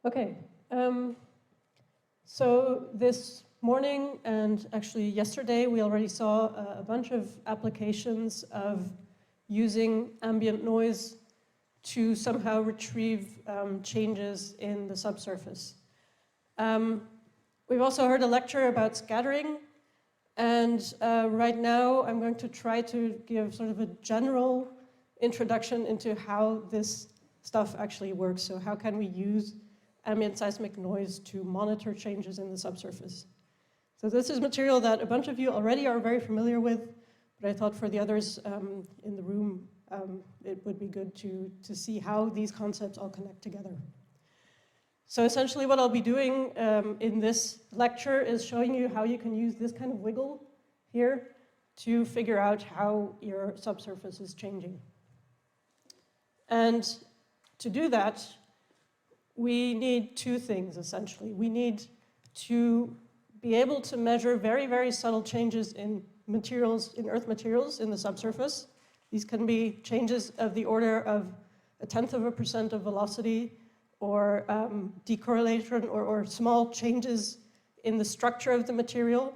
Okay, so this morning and actually yesterday we already saw a bunch of applications of using ambient noise to somehow retrieve changes in the subsurface. We've also heard a lecture about scattering, and right now I'm going to try to give sort of a general introduction into how this stuff actually works. So how can we use ambient seismic noise to monitor changes in the subsurface? So this is material that a bunch of you already are very familiar with, but I thought for the others in the room, it would be good to see how these concepts all connect together. So essentially what I'll be doing in this lecture is showing you how you can use this kind of wiggle here to figure out how your subsurface is changing. And to do that, we need two things, essentially. We need to be able to measure very, very subtle changes in materials, in earth materials in the subsurface. These can be changes of the order of 0.1% of velocity, or decorrelation, or small changes in the structure of the material.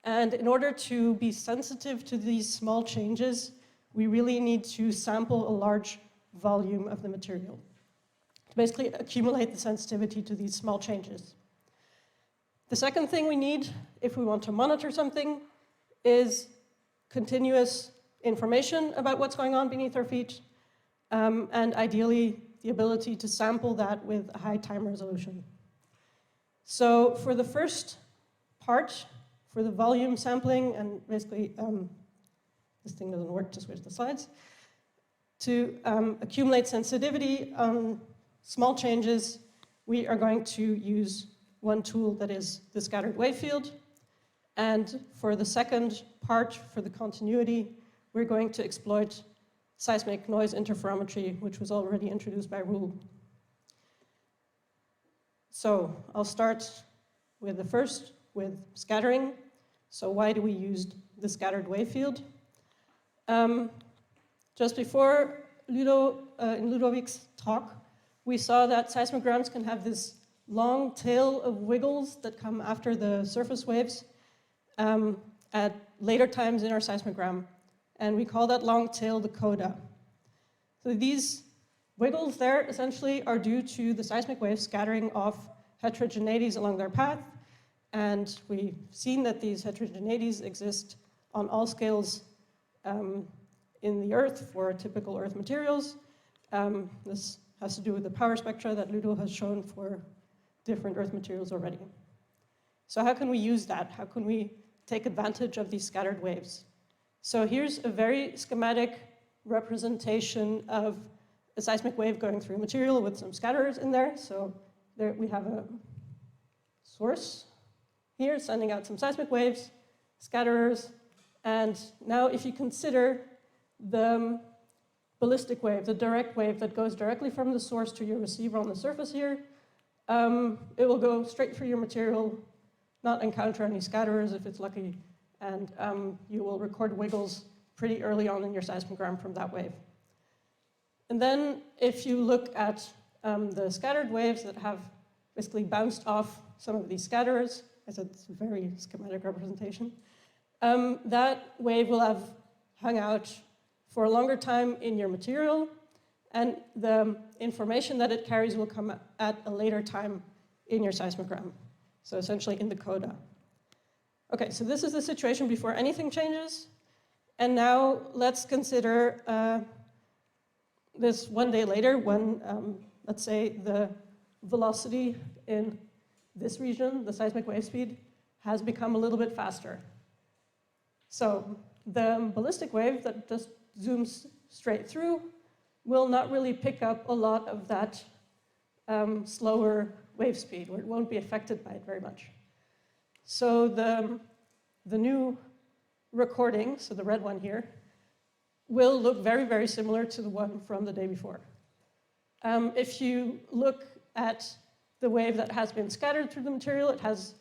And in order to be sensitive to these small changes, we really need to sample a large volume of the material to basically accumulate the sensitivity to these small changes. The second thing we need, if we want to monitor something, is continuous information about what's going on beneath our feet, and ideally the ability to sample that with a high time resolution. So for the first part, for the volume sampling, and basically this thing doesn't work to switch the slides, to accumulate sensitivity on small changes, we are going to use one tool that is the scattered wave field. And for the second part, for the continuity, we're going to exploit seismic noise interferometry, which was already introduced by Roel. So I'll start with the first, with scattering. So why do we use the scattered wave field? Just before in Ludovic's talk, we saw that seismograms can have this long tail of wiggles that come after the surface waves at later times in our seismogram. And we call that long tail the Coda. So these wiggles there essentially are due to the seismic waves scattering off heterogeneities along their path. And we've seen that these heterogeneities exist on all scales in the Earth for typical Earth materials. This has to do with the power spectra that Ludo has shown for different Earth materials already. So how can we use that? How can we take advantage of these scattered waves? So here's a very schematic representation of a seismic wave going through material with some scatterers in there. So there we have a source here sending out some seismic waves, scatterers, and now if you consider the ballistic wave, the direct wave that goes directly from the source to your receiver on the surface here, it will go straight through your material, not encounter any scatterers if it's lucky, and you will record wiggles pretty early on in your seismogram from that wave. And then if you look at the scattered waves that have basically bounced off some of these scatterers, I said it's a very schematic representation, that wave will have hung out for a longer time in your material, and the information that it carries will come at a later time in your seismogram, so essentially in the Coda. Okay, so this is the situation before anything changes, and now let's consider this one day later when, let's say, the velocity in this region, the seismic wave speed, has become a little bit faster. So the ballistic wave that just zooms straight through will not really pick up a lot of that slower wave speed, or it won't be affected by it very much. So the new recording, so the red one here, will look very, very similar to the one from the day before. If you look at the wave that has been scattered through the material, it has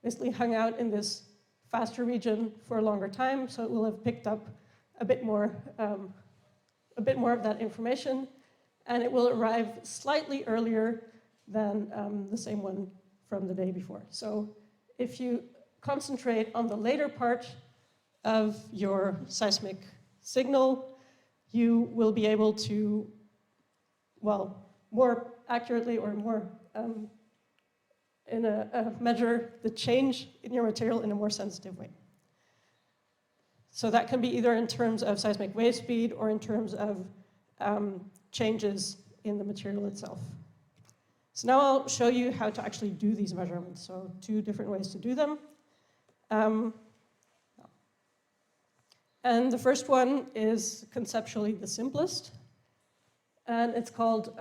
basically hung out in this faster region for a longer time, so it will have picked up a bit more of that information, and it will arrive slightly earlier than the same one from the day before. So if you concentrate on the later part of your seismic signal, you will be able to, well, more accurately or more measure the change in your material in a more sensitive way. So that can be either in terms of seismic wave speed or in terms of changes in the material itself. So now I'll show you how to actually do these measurements. So 2 different ways to do them. And the first one is conceptually the simplest. And it's called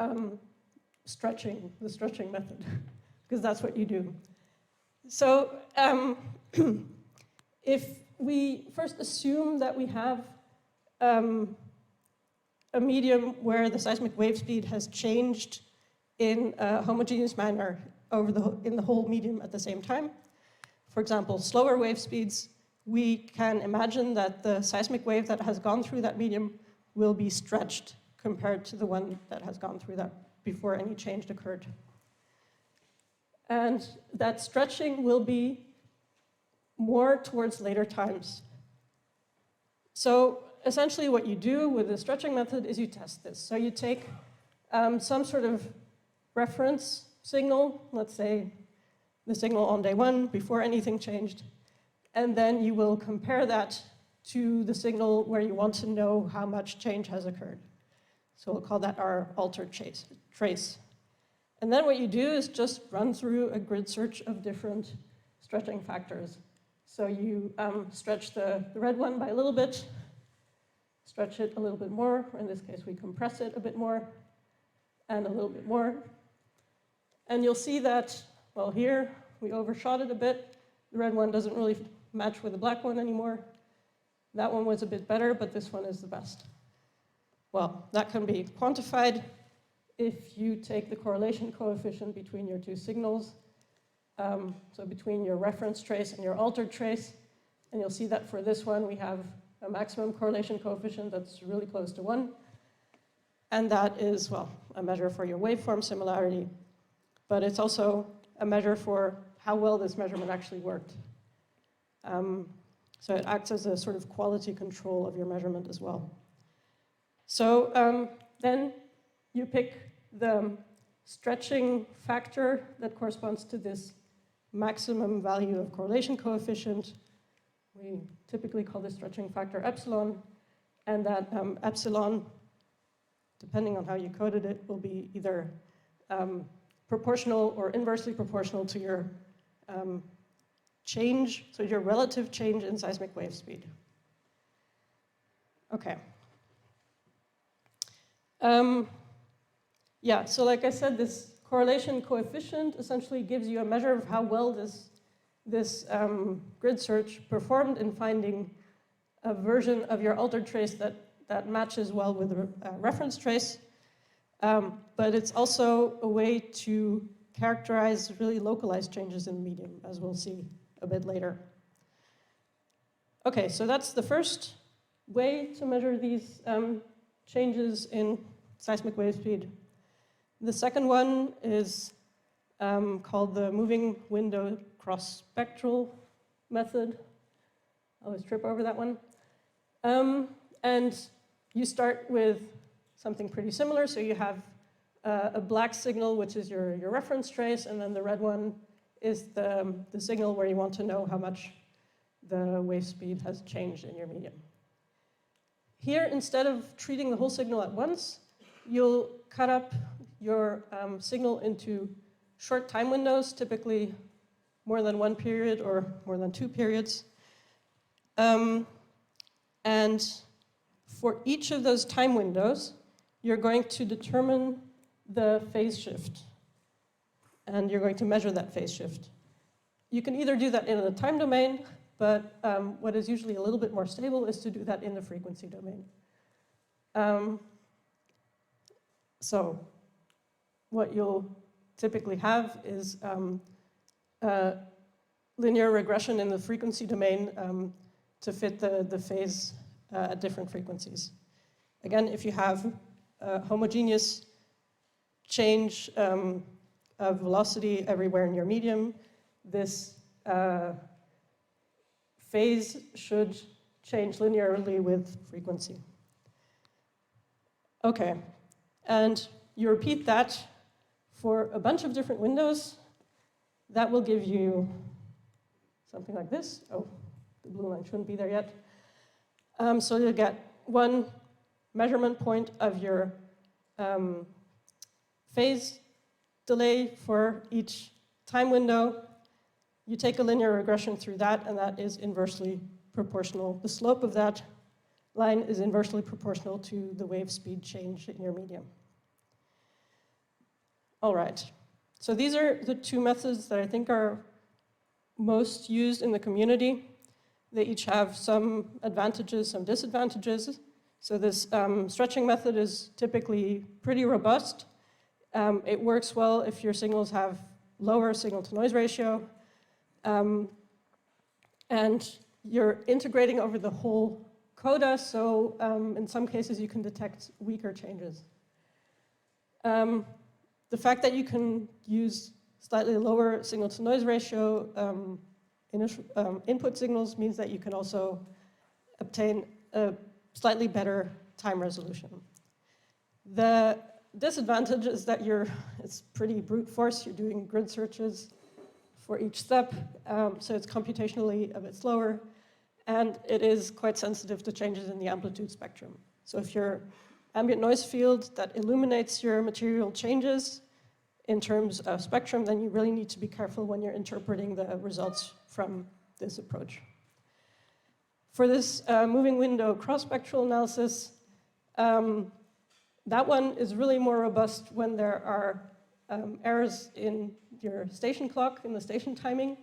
stretching, the stretching method, because that's what you do. So if we first assume that we have a medium where the seismic wave speed has changed in a homogeneous manner in the whole medium at the same time. For example, slower wave speeds, we can imagine that the seismic wave that has gone through that medium will be stretched compared to the one that has gone through that before any change occurred. And that stretching will be more towards later times. So essentially what you do with the stretching method is you test this. So you take some sort of reference signal, let's say the signal on day 1 before anything changed, and then you will compare that to the signal where you want to know how much change has occurred. So we'll call that our altered trace. And then what you do is just run through a grid search of different stretching factors. So you stretch the red one by a little bit, stretch it a little bit more, or in this case we compress it a bit more, and a little bit more. And you'll see that, well, here we overshot it a bit. The red one doesn't really match with the black one anymore. That one was a bit better, but this one is the best. Well, that can be quantified if you take the correlation coefficient between your 2 signals, so between your reference trace and your altered trace. And you'll see that for this one, we have a maximum correlation coefficient that's really close to 1. And that is, well, a measure for your waveform similarity. But it's also a measure for how well this measurement actually worked. So it acts as a sort of quality control of your measurement as well. So then you pick the stretching factor that corresponds to this maximum value of correlation coefficient. We typically call this stretching factor epsilon, and that epsilon, depending on how you coded it, will be either proportional or inversely proportional to your change, so your relative change in seismic wave speed. Okay. Yeah, so like I said, this correlation coefficient essentially gives you a measure of how well this grid search performed in finding a version of your altered trace that matches well with the reference trace. But it's also a way to characterize really localized changes in the medium, as we'll see a bit later. Okay, so that's the first way to measure these changes in seismic wave speed. The second one is called the moving window cross spectral method. I always trip over that one. And you start with something pretty similar. So you have a black signal, which is your reference trace, and then the red one is the signal where you want to know how much the wave speed has changed in your medium. Here, instead of treating the whole signal at once, you'll cut up your signal into short time windows, typically more than 1 period or more than 2 periods. And for each of those time windows, you're going to determine the phase shift. And you're going to measure that phase shift. You can either do that in the time domain, but what is usually a little bit more stable is to do that in the frequency domain. So what you'll typically have is linear regression in the frequency domain to fit the phase at different frequencies. Again, if you have a homogeneous change of velocity everywhere in your medium, this phase should change linearly with frequency. Okay, and you repeat that for a bunch of different windows. That will give you something like this. Oh, the blue line shouldn't be there yet. So you'll get one measurement point of your phase delay for each time window. You take a linear regression through that, and that is inversely proportional. The slope of that line is inversely proportional to the wave speed change in your medium. All right, so these are the two methods that I think are most used in the community. They each have some advantages, some disadvantages. So this stretching method is typically pretty robust. It works well if your signals have lower signal-to-noise ratio. And you're integrating over the whole Coda, so in some cases you can detect weaker changes. The fact that you can use slightly lower signal-to-noise ratio input signals means that you can also obtain a slightly better time resolution. The disadvantage is that it's pretty brute force. You're doing grid searches for each step, so it's computationally a bit slower, and it is quite sensitive to changes in the amplitude spectrum. So if your ambient noise field that illuminates your material changes in terms of spectrum, then you really need to be careful when you're interpreting the results from this approach. For this moving window cross-spectral analysis, that one is really more robust when there are errors in your station clock, in the station timing,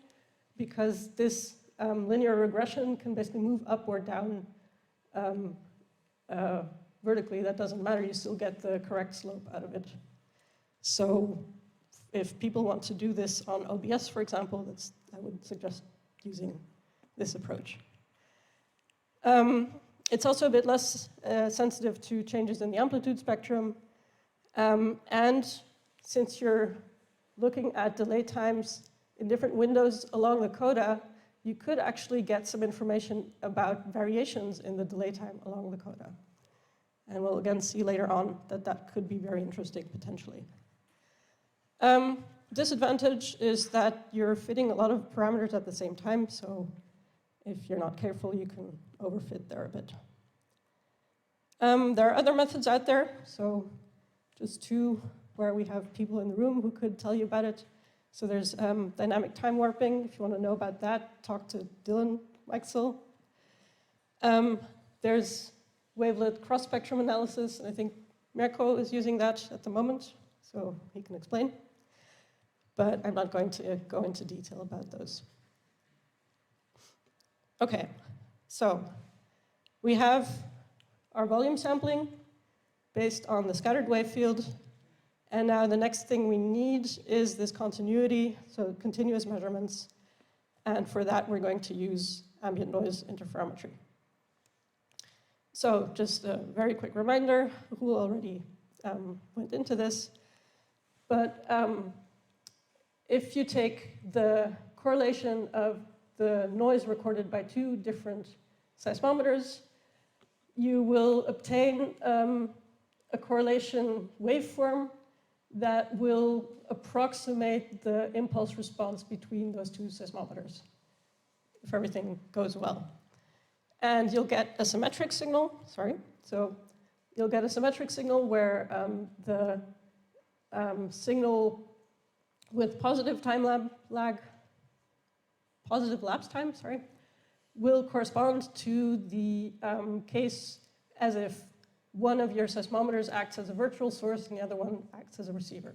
because this linear regression can basically move up or down vertically. That doesn't matter, you still get the correct slope out of it. So if people want to do this on OBS, for example, I would suggest using this approach. It's also a bit less sensitive to changes in the amplitude spectrum. And since you're looking at delay times in different windows along the Coda, you could actually get some information about variations in the delay time along the Coda. And we'll again see later on that that could be very interesting potentially. Disadvantage is that you're fitting a lot of parameters at the same time, so if you're not careful, you can overfit there a bit. There are other methods out there, so just two where we have people in the room who could tell you about it. So there's dynamic time warping. If you want to know about that, talk to Dylan Weixel. There's wavelet cross-spectrum analysis, and I think Mirko is using that at the moment, so he can explain. But I'm not going to go into detail about those. Okay, so we have our volume sampling based on the scattered wave field. And now the next thing we need is this continuity, so continuous measurements. And for that, we're going to use ambient noise interferometry. So just a very quick reminder, who already went into this. But if you take the correlation of the noise recorded by two different seismometers, you will obtain a correlation waveform that will approximate the impulse response between those two seismometers, if everything goes well. And you'll get a symmetric signal, so you'll get a symmetric signal where the signal with positive lapse time, will correspond to the case as if one of your seismometers acts as a virtual source and the other one acts as a receiver.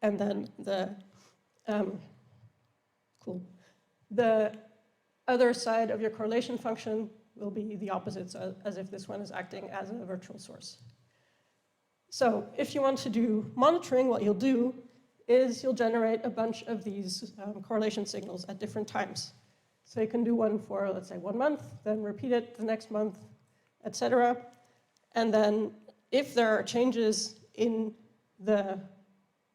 And then the other side of your correlation function will be the opposite, so as if this one is acting as a virtual source. So if you want to do monitoring, what you'll do is you'll generate a bunch of these correlation signals at different times. So you can do one for, let's say, 1 month, then repeat it the next month, etc. And then if there are changes in the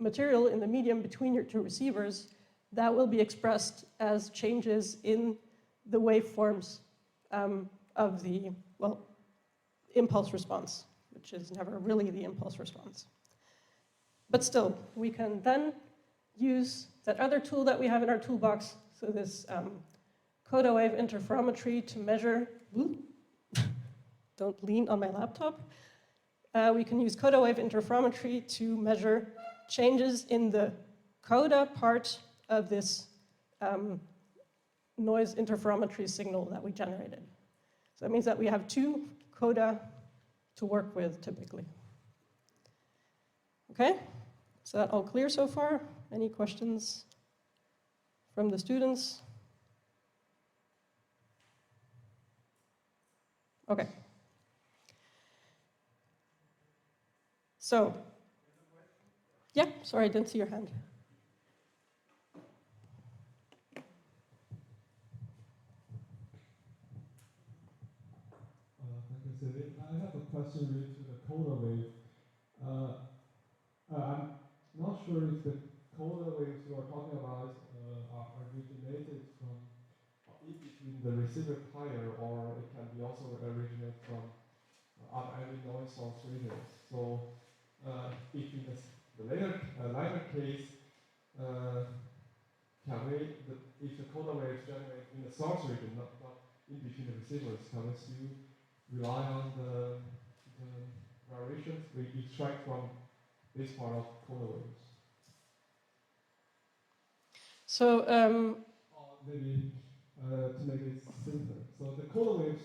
material in the medium between your two receivers, that will be expressed as changes in the waveforms of the, well, impulse response, which is never really the impulse response. But still, we can then use that other tool that we have in our toolbox, so this Coda wave interferometry to measure, don't lean on my laptop. We can use Coda wave interferometry to measure changes in the Coda part of this noise interferometry signal that we generated. So that means that we have two Coda to work with typically. Okay, is that all clear so far? Any questions from the students? Okay. So, yeah, sorry, I didn't see your hand. Thank you, Celine. I have a question related to the Coda wave. I'm not sure if the Coda waves you are talking about are originated from in between the receiver pair, or it can be also originated from other ambient noise source regions. So if in the later case, if the Coda waves generate in the source region, not in between the receivers, can we still rely on the variations we extract from this part of Coda waves? So, or maybe to make it simpler. So the Coda waves,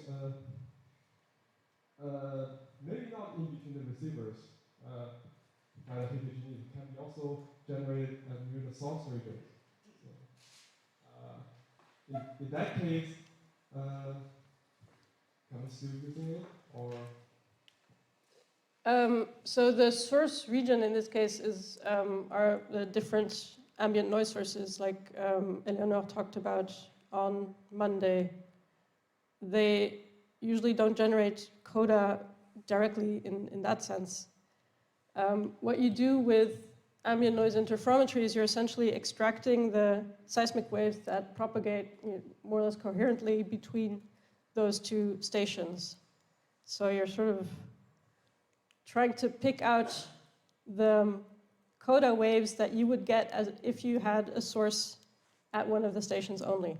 maybe not in between the receivers, it can be also generated near the source region. So, in that case, can we still using it, or? So the source region in this case is are the different ambient noise sources, like Eleanor talked about on Monday. They usually don't generate Coda directly in that sense. What you do with ambient noise interferometry is you're essentially extracting the seismic waves that propagate more or less coherently between those two stations. So you're sort of trying to pick out the Coda waves that you would get as if you had a source at one of the stations only.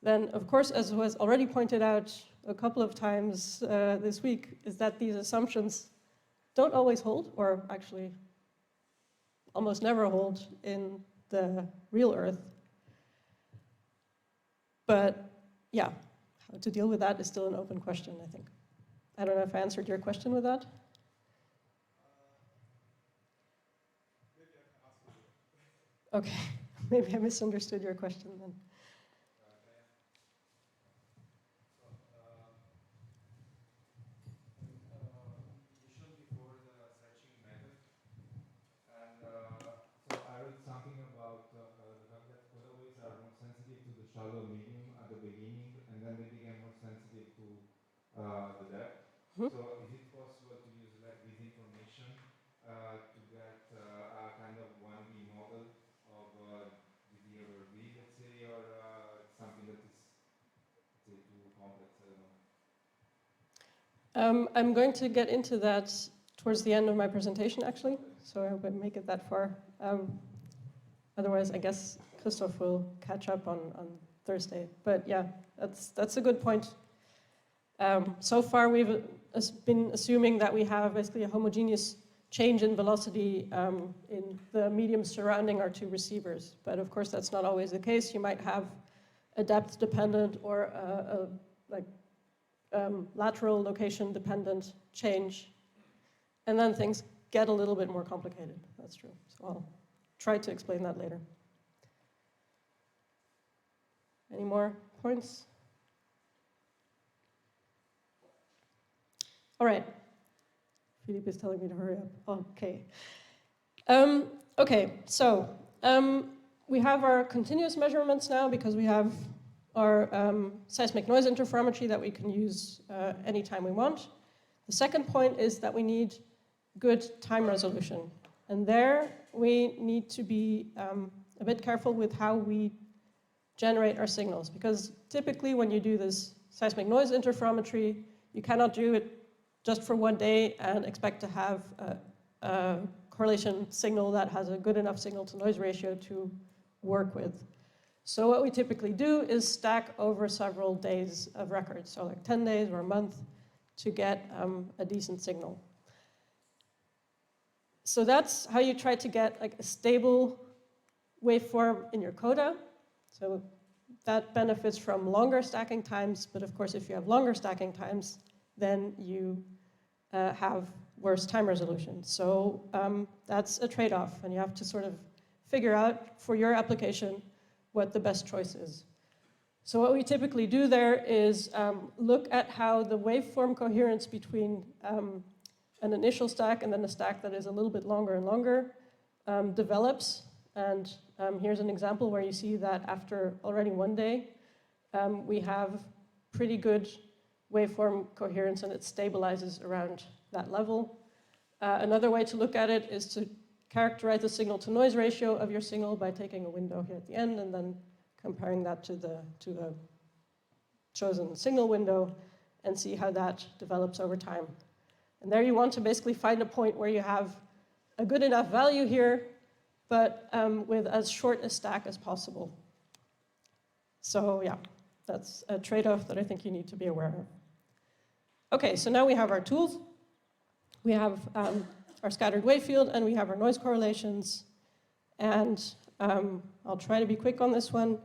Then, of course, as was already pointed out a couple of times this week, is that these assumptions don't always hold, or actually almost never hold in the real Earth. But yeah, how to deal with that is still an open question, I think. I don't know if I answered your question with that. Okay, maybe I misunderstood your question then. You showed before the searching method, and so I read something about the fact that Coda waves are more sensitive to the shallow medium at the beginning, and then they became more sensitive to the depth. Mm-hmm. So is it possible to use like this information to get a kind of 1D model of dV over V, let's say, or something that is, let's say, too complex? I don't know. I'm going to get into that towards the end of my presentation, actually, so I hope I make it that far. Otherwise, I guess Christoph will catch up on Thursday. But yeah, that's a good point. So far, we've been assuming that we have basically a homogeneous change in velocity in the medium surrounding our two receivers. But of course, that's not always the case. You might have a depth-dependent or a lateral location-dependent change. And then things get a little bit more complicated. That's true. So I'll try to explain that later. Any more points? All right. Philippe is telling me to hurry up. Okay. Okay, so we have our continuous measurements now because we have our seismic noise interferometry that we can use anytime we want. The second point is that we need good time resolution. And there we need to be a bit careful with how we generate our signals, because typically when you do this seismic noise interferometry, you cannot do it just for one day and expect to have a correlation signal that has a good enough signal-to-noise ratio to work with. So what we typically do is stack over several days of records, so like 10 days or a month, to get a decent signal. So that's how you try to get like a stable waveform in your Coda. So that benefits from longer stacking times, but of course if you have longer stacking times, then you have worse time resolution. So that's a trade-off, and you have to sort of figure out for your application what the best choice is. So what we typically do there is look at how the waveform coherence between an initial stack and then a stack that is a little bit longer and longer develops. And here's an example where you see that after already one day, we have pretty good waveform coherence, and it stabilizes around that level. Another way to look at it is to characterize the signal-to-noise ratio of your signal by taking a window here at the end and then comparing that to the chosen signal window and see how that develops over time. And there you want to basically find a point where you have a good enough value here, but with as short a stack as possible. So yeah, that's a trade-off that I think you need to be aware of. Okay, so now we have our tools. We have our scattered wave field, and we have our noise correlations. And I'll try to be quick on this one,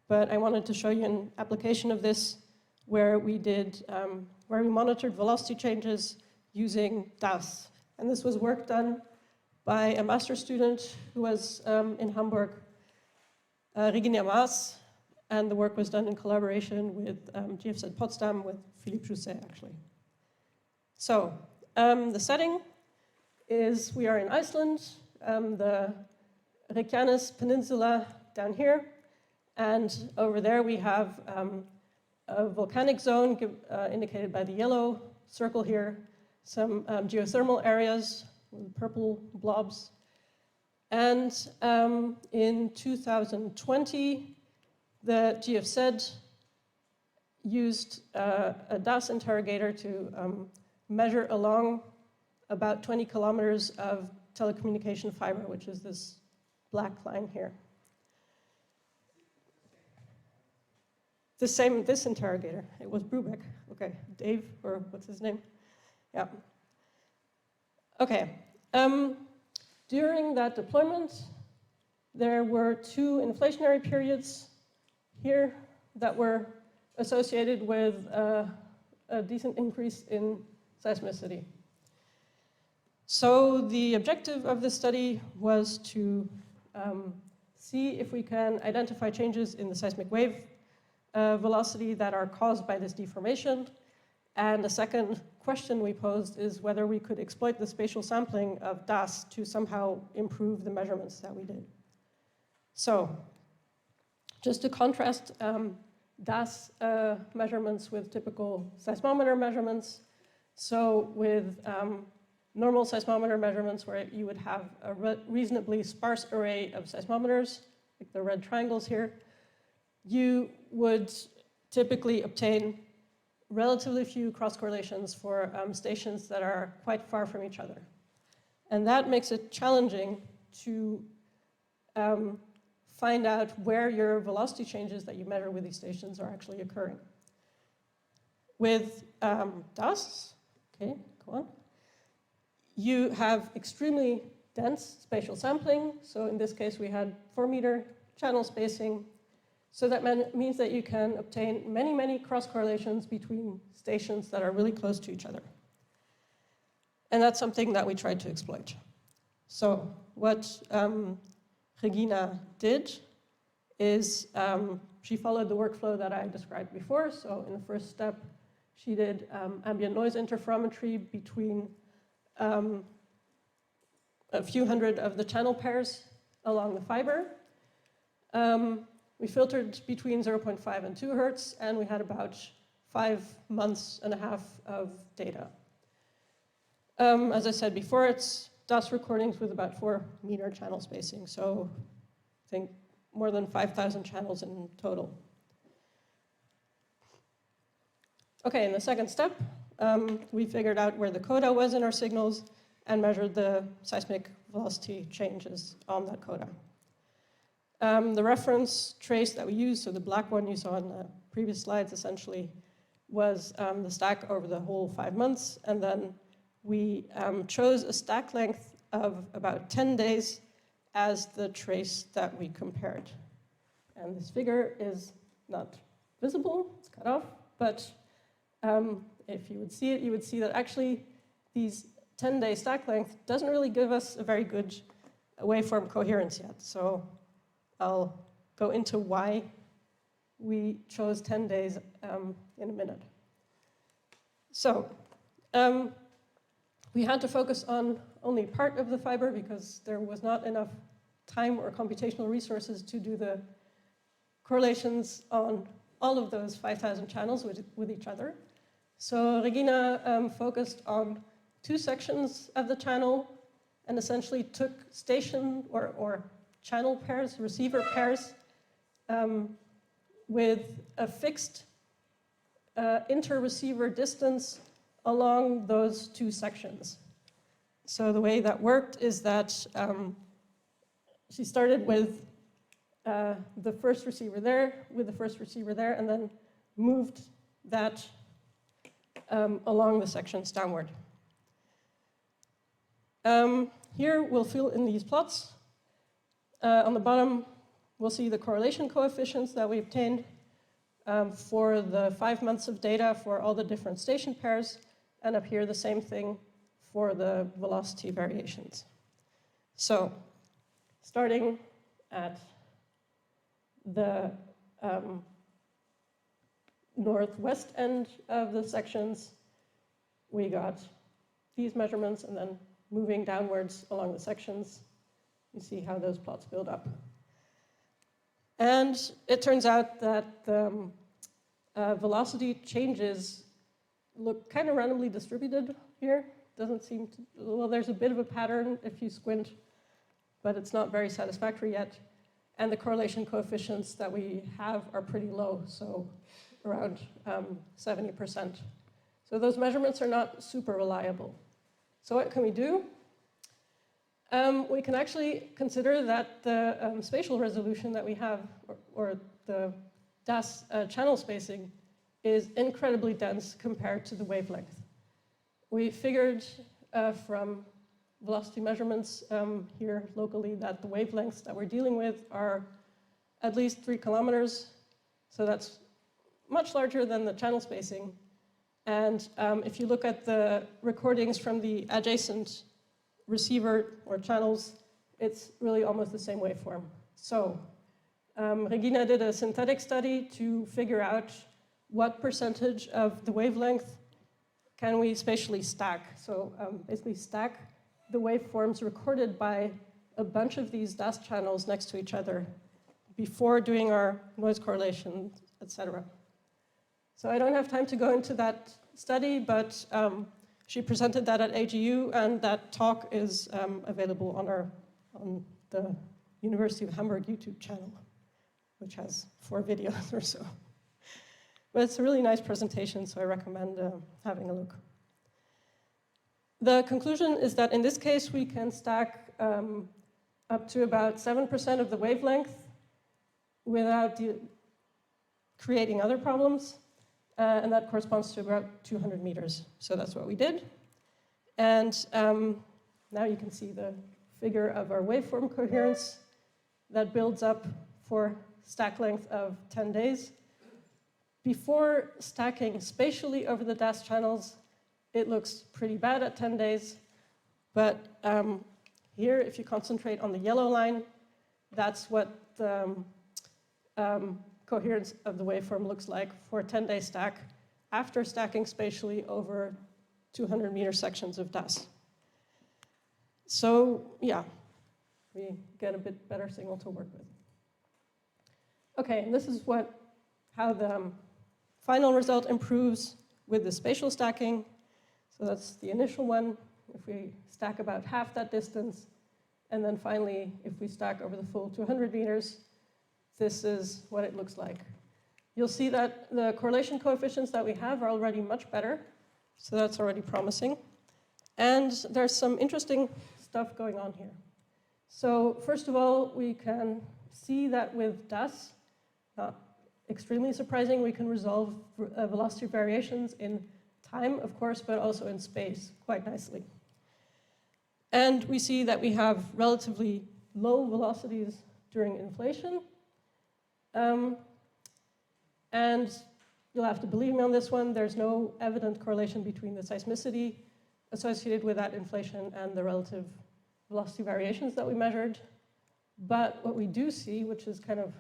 but I wanted to show you an application of this where we monitored velocity changes using DAS. And this was work done by a master's student who was in Hamburg, Regina Maas, and the work was done in collaboration with GFZ Potsdam with Philippe Jousset, actually. So the setting is we are in Iceland, the Reykjanes Peninsula down here, and over there we have a volcanic zone indicated by the yellow circle here, some geothermal areas with purple blobs. And in 2020, the GFZ used a DAS interrogator to measure along about 20 kilometers of telecommunication fiber, which is this black line here. This interrogator, it was Brubeck. Okay, Dave, or what's his name? Yeah. Okay. During that deployment, there were 2 inflationary periods here that were associated with a decent increase in seismicity. So the objective of this study was to see if we can identify changes in the seismic wave velocity that are caused by this deformation. And the second question we posed is whether we could exploit the spatial sampling of DAS to somehow improve the measurements that we did. So just to contrast DAS measurements with typical seismometer measurements. So with normal seismometer measurements where you would have a reasonably sparse array of seismometers, like the red triangles here, you would typically obtain relatively few cross-correlations for stations that are quite far from each other. And that makes it challenging to find out where your velocity changes that you measure with these stations are actually occurring. With DAS, okay, go on, you have extremely dense spatial sampling. So in this case, we had 4-meter channel spacing. So that means that you can obtain many, many cross-correlations between stations that are really close to each other. And that's something that we tried to exploit. So what Regina did is she followed the workflow that I described before. So in the first step, she did ambient noise interferometry between a few hundred of the channel pairs along the fiber. We filtered between 0.5 and 2 hertz, and we had about 5.5 months of data. As I said before, it's DAS recordings with about 4-meter channel spacing. So I think more than 5,000 channels in total. Okay, in the second step, we figured out where the Coda was in our signals and measured the seismic velocity changes on that Coda. The reference trace that we used, so the black one you saw in the previous slides essentially, was the stack over the whole 5 months. And then we chose a stack length of about 10 days as the trace that we compared. And this figure is not visible, it's cut off, but if you would see it, you would see that actually these 10-day stack length doesn't really give us a very good waveform coherence yet. So I'll go into why we chose 10 days in a minute. So we had to focus on only part of the fiber because there was not enough time or computational resources to do the correlations on all of those 5,000 channels with each other. So Regina focused on 2 sections of the channel and essentially took station or channel pairs, receiver pairs, with a fixed inter-receiver distance along those 2 sections. So the way that worked is that she started with the first receiver there, with the first receiver there, and then moved that along the sections downward. Here we'll fill in these plots. On the bottom, we'll see the correlation coefficients that we obtained for the 5 months of data for all the different station pairs, and up here the same thing for the velocity variations. So, starting at the northwest end of the sections, we got these measurements, and then moving downwards along the sections, you see how those plots build up. And it turns out that the velocity changes look kind of randomly distributed here. Doesn't seem to, well, there's a bit of a pattern if you squint, but it's not very satisfactory yet. And the correlation coefficients that we have are pretty low, so around 70%. So those measurements are not super reliable. So what can we do? We can actually consider that the spatial resolution that we have, or the DAS channel spacing, is incredibly dense compared to the wavelength. We figured from velocity measurements here locally that the wavelengths that we're dealing with are at least 3 kilometers. So that's much larger than the channel spacing. And if you look at the recordings from the adjacent receiver or channels, it's really almost the same waveform. So Regina did a synthetic study to figure out what percentage of the wavelength can we spatially stack. So basically stack the waveforms recorded by a bunch of these DAS channels next to each other before doing our noise correlation, etc. So I don't have time to go into that study, but she presented that at AGU, and that talk is available on the University of Hamburg YouTube channel, which has 4 videos or so. But it's a really nice presentation, so I recommend having a look. The conclusion is that in this case, we can stack up to about 7% of the wavelength without creating other problems. And that corresponds to about 200 meters. So that's what we did. And now you can see the figure of our waveform coherence that builds up for stack length of 10 days. Before stacking spatially over the DAS channels, it looks pretty bad at 10 days. But here, if you concentrate on the yellow line, that's what the coherence of the waveform looks like for a 10-day stack after stacking spatially over 200-meter sections of DAS. So yeah, we get a bit better signal to work with. Okay, and this is how the final result improves with the spatial stacking. So that's the initial one. if we stack about half that distance, and then finally, if we stack over the full 200 meters, this is what it looks like. You'll see that the correlation coefficients that we have are already much better, so that's already promising. And there's some interesting stuff going on here. So first of all, we can see that with DAS, not extremely surprising, we can resolve velocity variations in time, of course, but also in space quite nicely. And we see that we have relatively low velocities during inflation. And you'll have to believe me on this one, there's no evident correlation between the seismicity associated with that inflation and the relative velocity variations that we measured. But what we do see, which is kind of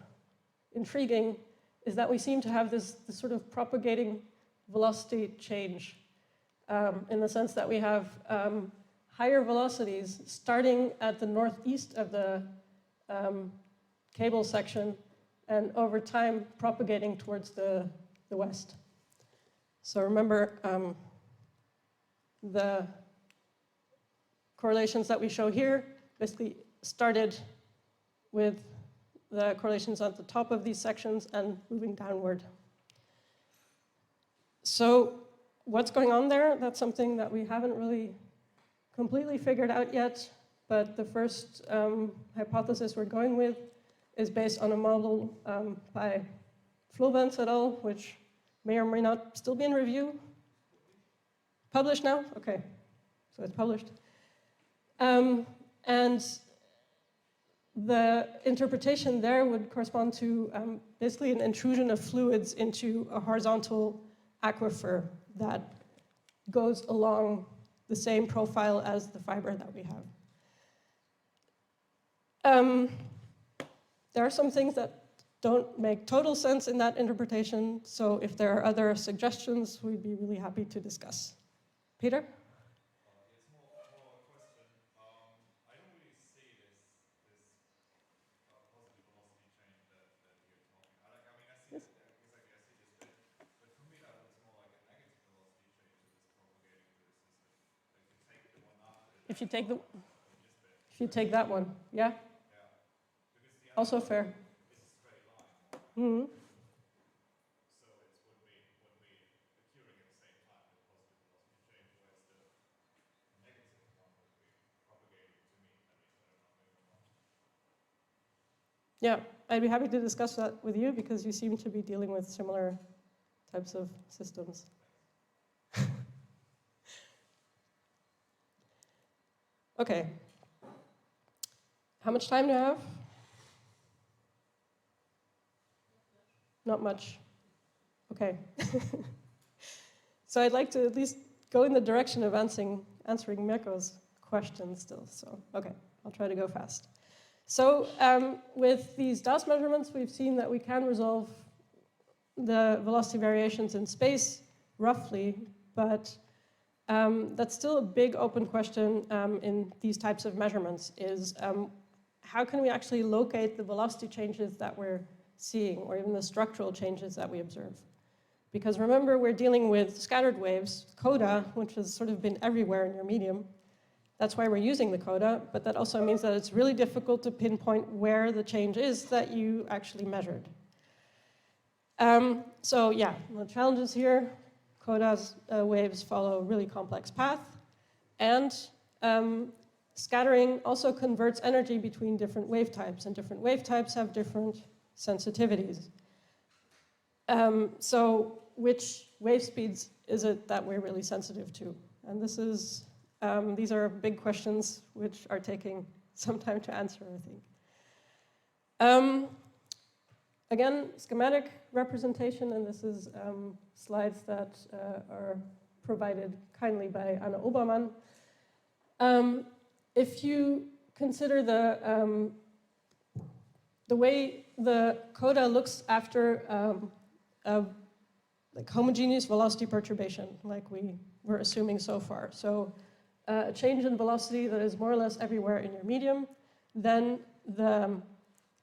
intriguing, is that we seem to have this sort of propagating velocity change in the sense that we have higher velocities starting at the northeast of the cable section and over time propagating towards the west. So remember, the correlations that we show here basically started with the correlations at the top of these sections and moving downward. So what's going on there? That's something that we haven't really completely figured out yet, but the first hypothesis we're going with is based on a model by Flovens et al., which may or may not still be in review. Published now? Okay, so it's published. And the interpretation there would correspond to basically an intrusion of fluids into a horizontal aquifer that goes along the same profile as the fiber that we have. There are some things that don't make total sense in that interpretation, so if there are other suggestions, we'd be really happy to discuss. Peter? It's more a question. I don't really see this positive velocity change that you're talking. I mean, I see Yes. exactly. I see this bit, but for me that looks more like a negative velocity change that is propagating through the system. Like you take the one after. If you take the, This bit. if you take that one, yeah? Yeah. Because the Also other fair. is a straight line. Mm-hmm. So it would be occurring at the same time, the positive velocity change, whereas the negative one would be propagating to me, at least. I don't know, maybe I'm wrong. Yeah, I'd be happy to discuss that with you because you seem to be dealing with similar types of systems. Okay. How much time do I have? Not much. Okay. So I'd like to at least go in the direction of answering Mirko's question still. So, okay, I'll try to go fast. So with these DAS measurements, we've seen that we can resolve the velocity variations in space roughly, but that's still a big open question in these types of measurements is how can we actually locate the velocity changes that we're seeing or even the structural changes that we observe? Because remember, we're dealing with scattered waves, Coda, which has sort of been everywhere in your medium. That's why we're using the Coda, but that also means that it's really difficult to pinpoint where the change is that you actually measured. So yeah, the challenges here, Coda's waves follow a really complex path, and scattering also converts energy between different wave types, and different wave types have different sensitivities. So which wave speeds is it that we're really sensitive to? And this is, these are big questions which are taking some time to answer, I think. Again, schematic representation, and this is slides that are provided kindly by Anna Obermann. If you consider the way the Coda looks after like homogeneous velocity perturbation, like we were assuming so far. So a change in velocity that is more or less everywhere in your medium, then the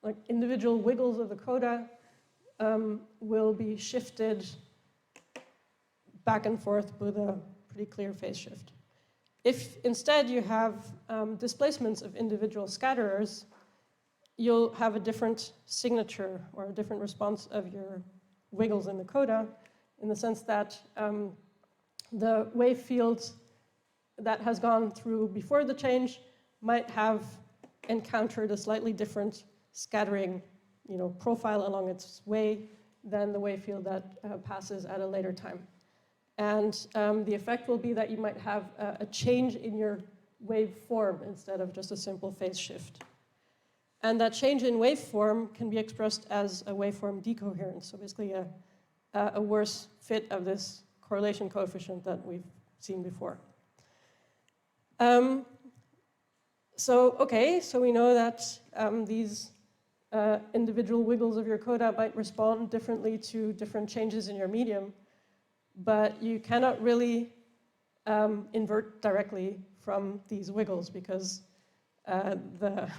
like individual wiggles of the Coda will be shifted back and forth with a pretty clear phase shift. If instead you have displacements of individual scatterers, you'll have a different signature or a different response of your wiggles in the coda, in the sense that the wave fields that has gone through before the change might have encountered a slightly different scattering, profile along its way than the wave field that passes at a later time. And the effect will be that you might have a change in your wave form instead of just a simple phase shift. And that change in waveform can be expressed as a waveform decoherence, so basically a worse fit of this correlation coefficient that we've seen before. So we know that these individual wiggles of your coda might respond differently to different changes in your medium, but you cannot really invert directly from these wiggles because the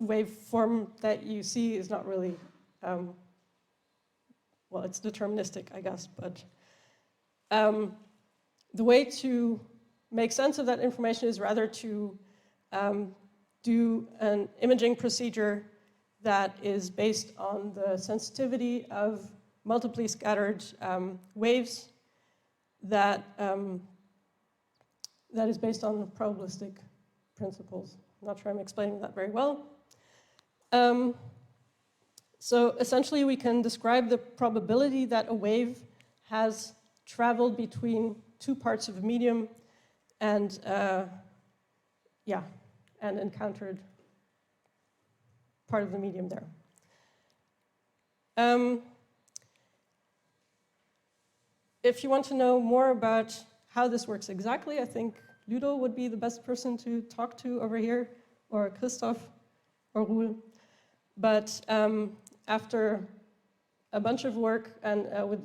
waveform that you see is not really, it's deterministic, I guess, but the way to make sense of that information is rather to do an imaging procedure that is based on the sensitivity of multiply scattered waves that is based on probabilistic principles. I'm not sure I'm explaining that very well. So essentially we can describe the probability that a wave has traveled between two parts of a medium and encountered part of the medium there. If you want to know more about how this works exactly, I think Ludo would be the best person to talk to over here, or Christoph, or Roel. But after a bunch of work and with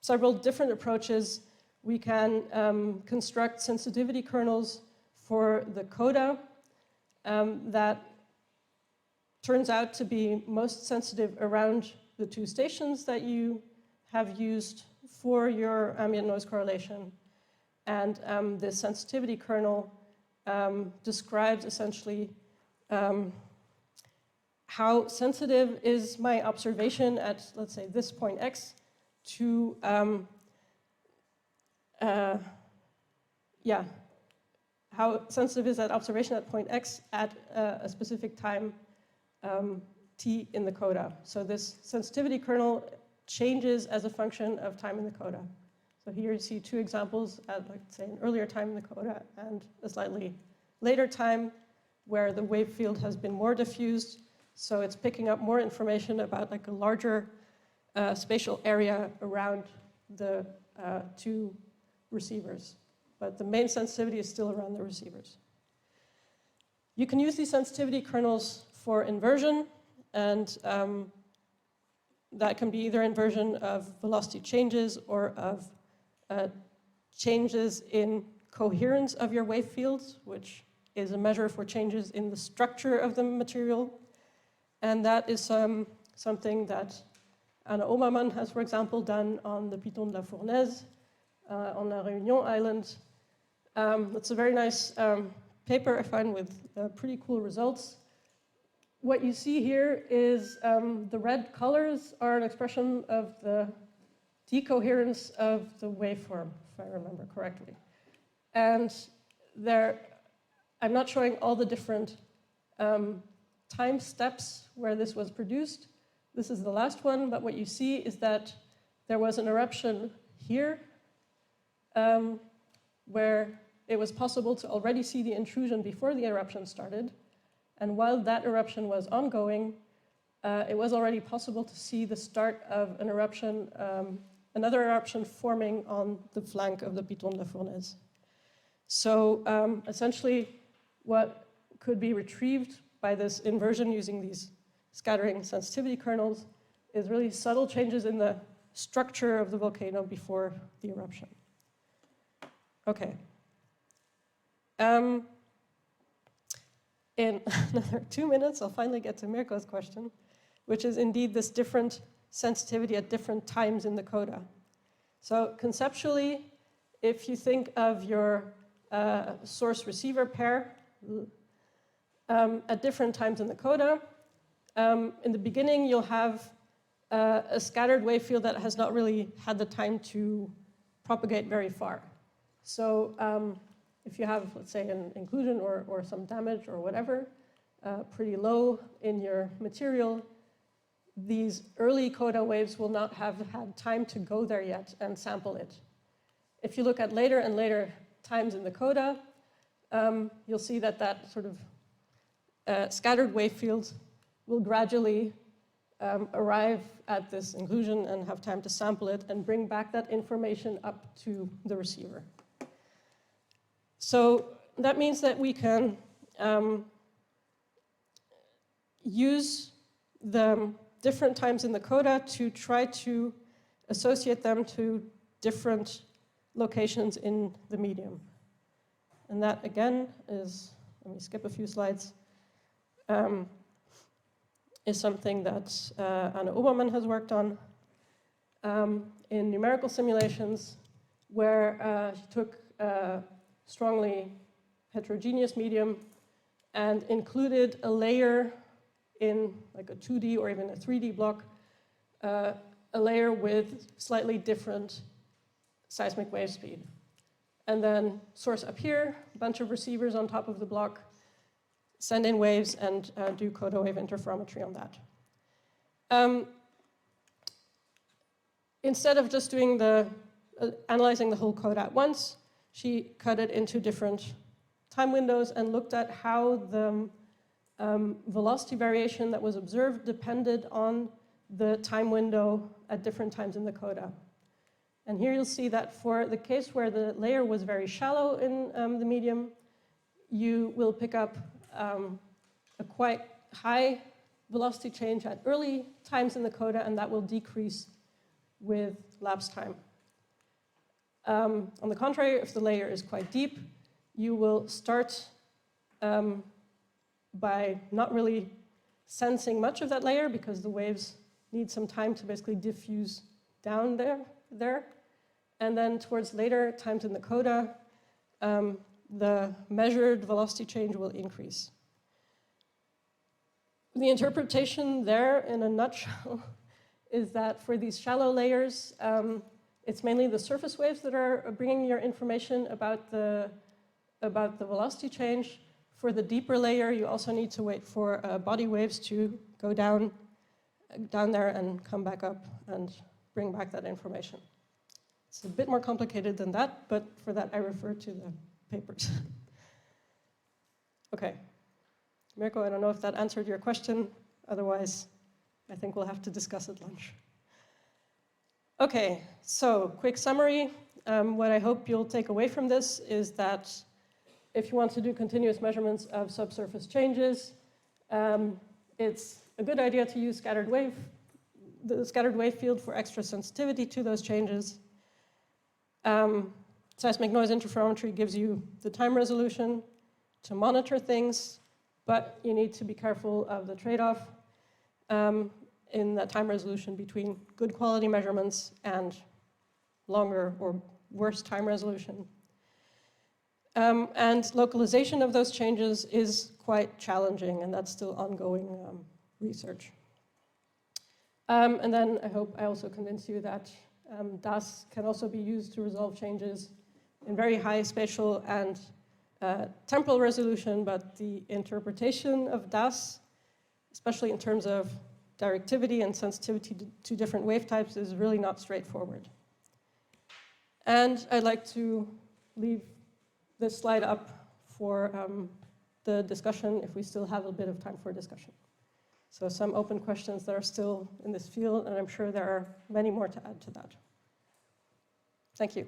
several different approaches, we can construct sensitivity kernels for the coda that turns out to be most sensitive around the two stations that you have used for your ambient noise correlation. And this sensitivity kernel describes essentially how sensitive is my observation at, let's say, this point x to, how sensitive is that observation at point x at a specific time t in the coda. So this sensitivity kernel changes as a function of time in the coda. So here you see two examples at, like, say, an earlier time in the coda and a slightly later time where the wave field has been more diffused. So it's picking up more information about like a larger spatial area around the two receivers. But the main sensitivity is still around the receivers. You can use these sensitivity kernels for inversion, and that can be either inversion of velocity changes or of changes in coherence of your wave fields, which is a measure for changes in the structure of the material. And that is something that Anna Omermann has, for example, done on the Piton de la Fournaise on La Réunion Island. It's a very nice paper, I find, with pretty cool results. What you see here is the red colors are an expression of the decoherence of the waveform, if I remember correctly. And I'm not showing all the different time steps where this was produced. This is the last one, but what you see is that there was an eruption here where it was possible to already see the intrusion before the eruption started. And while that eruption was ongoing, it was already possible to see the start of an eruption, another eruption forming on the flank of the Piton de la Fournaise. So essentially, what could be retrieved by this inversion using these scattering sensitivity kernels is really subtle changes in the structure of the volcano before the eruption. Okay. In another 2 minutes, I'll finally get to Mirko's question, which is indeed this different sensitivity at different times in the coda. So conceptually, if you think of your source-receiver pair at different times in the coda, in the beginning you'll have a scattered wave field that has not really had the time to propagate very far. So if you have, let's say, an inclusion or some damage or whatever, pretty low in your material, these early coda waves will not have had time to go there yet and sample it. If you look at later and later times in the coda, you'll see that that sort of scattered wave fields will gradually arrive at this inclusion and have time to sample it and bring back that information up to the receiver. So that means that we can use the different times in the coda to try to associate them to different locations in the medium. And that, again, is, let me skip a few slides, is something that Anne Obermann has worked on in numerical simulations, where she took a strongly heterogeneous medium and included a layer in like a 2D or even a 3D block, a layer with slightly different seismic wave speed. And then source up here, a bunch of receivers on top of the block, send in waves and do Coda wave interferometry on that. Instead of just doing analyzing the whole code at once, she cut it into different time windows and looked at how the velocity variation that was observed depended on the time window at different times in the coda. And here you'll see that for the case where the layer was very shallow in the medium, you will pick up a quite high velocity change at early times in the coda, and that will decrease with lapse time. On the contrary, if the layer is quite deep, you will start by not really sensing much of that layer because the waves need some time to basically diffuse down there. And then towards later times in the coda, the measured velocity change will increase. The interpretation there, in a nutshell, is that for these shallow layers, it's mainly the surface waves that are bringing your information about the velocity change. For the deeper layer, you also need to wait for body waves to go down there and come back up and bring back that information. It's a bit more complicated than that, but for that I refer to the papers. Okay. Mirko, I don't know if that answered your question. Otherwise, I think we'll have to discuss at lunch. Okay, so quick summary. What I hope you'll take away from this is that if you want to do continuous measurements of subsurface changes, it's a good idea to use the scattered wave field for extra sensitivity to those changes. Seismic noise interferometry gives you the time resolution to monitor things, but you need to be careful of the trade-off in that time resolution between good quality measurements and longer or worse time resolution. And localization of those changes is quite challenging, and that's still ongoing research. And then I hope I also convinced you that DAS can also be used to resolve changes in very high spatial and temporal resolution, but the interpretation of DAS, especially in terms of directivity and sensitivity to different wave types, is really not straightforward. And I'd like to leave this slide up for the discussion if we still have a bit of time for discussion. So some open questions that are still in this field, and I'm sure there are many more to add to that. Thank you.